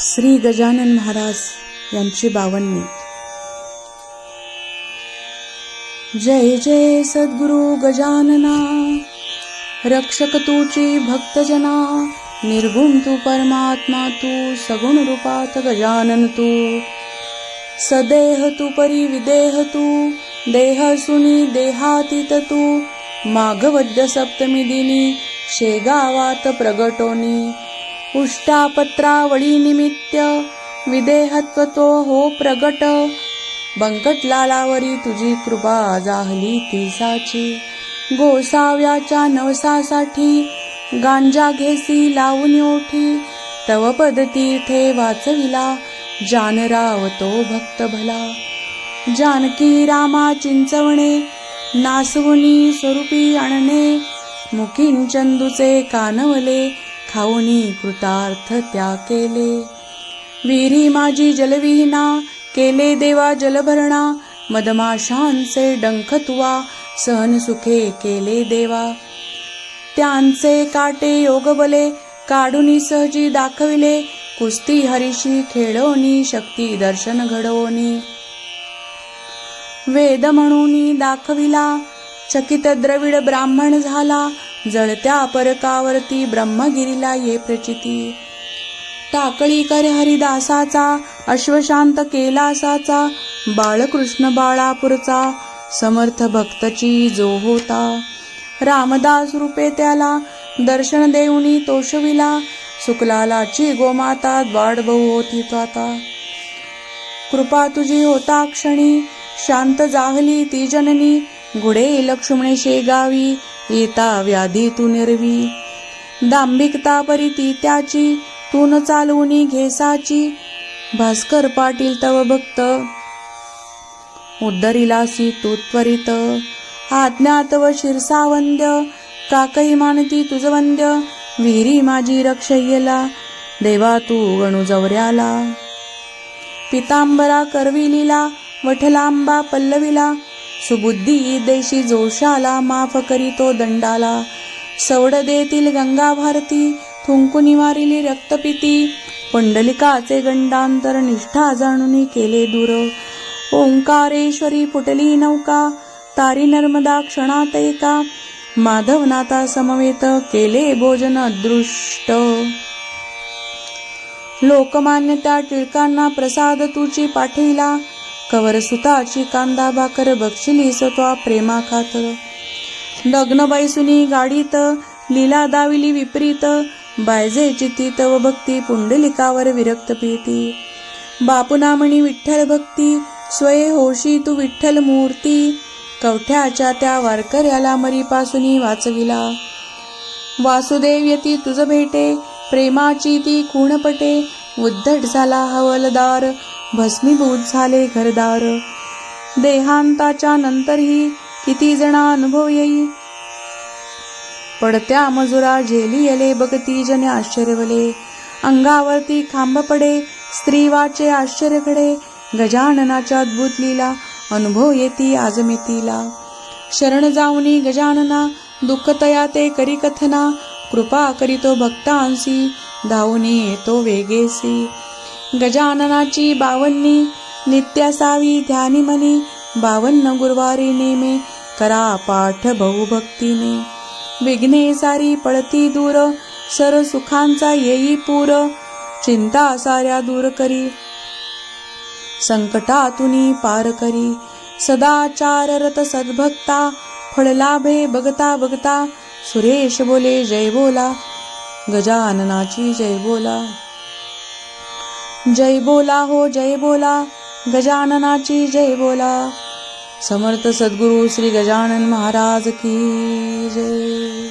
श्री गजानन महाराज यांची 52वी. जय जय सद्गुरु गजानना, रक्षक तूची भक्तजना. निर्गुण तू परमात्मा तू, सगुण रूपात गजानन तू. सदेह तू परी विदेह तू, देह सुनी देहातीत तू. माघवद्य सप्तमी दिनी, शेगावात प्रगटोनी. उष्टापत्रावळी निमित्य, विदेहत्व तो हो प्रगट. बंकटलालावरी तुझी कृपा जाहली तिसाची. गोसाव्याच्या नवसासाठी, गांजा घेसी लावून ओठी. तव पद तीर्थे वाचविला, जानराव तो भक्त भला. जानकी रामा चिंचवणे, नासवुनी स्वरूपी आणणे. मुखीन चंदूचे कानवले, खाऊनी कृतार्थ त्या केले. विहिरी माझी जलविहीना, केले देवा जलभरणा. मधमाशांचे डंख तुवा, सहन सुखे केले देवा. त्यांचे काटे योगबले, काढूनी सहजी दाखविले. कुस्ती हरीशी खेळोनी, शक्ती दर्शन घडवोनी. वेद म्हणून दाखविला, चकित द्रविड ब्राह्मण झाला. जळत्या परकावरती ब्रह्मगिरीला ये प्रचिती. टाकळी कर हरिदासाचा, अश्वशांत केलासाचा. बाळकृष्ण बाळापूरचा, समर्थ भक्तची जो होता. रामदास रूपे त्याला, दर्शन देऊनी तोषविला. सुकलालाची गोमाता, द्वाडबहू होती तो आता. कृपा तुझी होता क्षणी, शांत जाहली ती जननी. घुडे लक्ष्मणे शेगावी, येता व्याधी तू निरवी. दांभिकता परी ती त्याची, तू न चालवूनी घेसाची. भास्कर पाटील तव भक्त, उद्धरिलासी तू त्वरित. आज्ञात व शिरसावंद्य, काकई मानती तुझ वंद्य. विहिरी माझी रक्षय्यला, देवा तू गणू जवऱ्याला. पितांबरा करविलीला, वठलांबा पल्लविला. सुबुद्धी देशी जोशाला, माफ करीतो दंडाला. सवड देतील गंगा भारती, थुंकुनी मारिली रक्तपिती. पुंडलिकाचे गंडांतर, निष्ठा जाणून केले दूर. ओंकारेश्वरी फुटली नौका, तारी नर्मदा क्षणात एका. माधवनाथा समवेत, केले भोजन अदृष्ट. लोकमान्य त्या टिळकांना, प्रसाद तुची पाठविला. कवर सुताची कांदा भाकर, बक्षिली सत्वा प्रेमा खातर. लग्न बैसुनी गाडीत, लीला दाविली विपरीत. बायजे चिती तव भक्ती, पुंडलिकावर विरक्त प्रीती. बापुना म्हणी विठ्ठल भक्ती, स्वये होशी तू विठ्ठल मूर्ती. कवठ्याच्या त्या वारकऱ्याला, मरीपासूनी वाचविला. वासुदेव यती तुझ भेटे, प्रेमाची ती खूणपटे. उद्धट झाला हवलदार, भस्मीभूत झाले घरदार. देहांताच्या नंतरही, किती जणा अनुभव येई. पडत्या मजुरा झेली येले, बघती जने आश्चर्यवले. अंगावरती खांब पडे, स्त्री वाचे आश्चर्य घडे. गजाननाच्या अद्भुत लीला, अनुभव येती आजमितीला. शरण जाऊनी गजानना, दुःख तया ते करी कथना. कृपा करीतो भक्तांसी, धावूनी येतो वेगेसी. गजाननाची 52वी, नित्यासावी ध्यानी मनी. 52 गुरुवारी नेमे, करा पाठ बहुभक्तीने. विघ्ने सारी पळती दूर, सर सुखांचा येई पूर. चिंता साऱ्या दूर करी, संकटातुनी पार करी. सदाचार रत सद्भक्ता, फळ लाभे बघता बघता. सुरेश बोले जय बोला, गजाननाची जय बोला. जय बोला हो जय बोला, गजाननाची जय बोला. समर्थ सद्गुरु श्री गजानन महाराज की जय.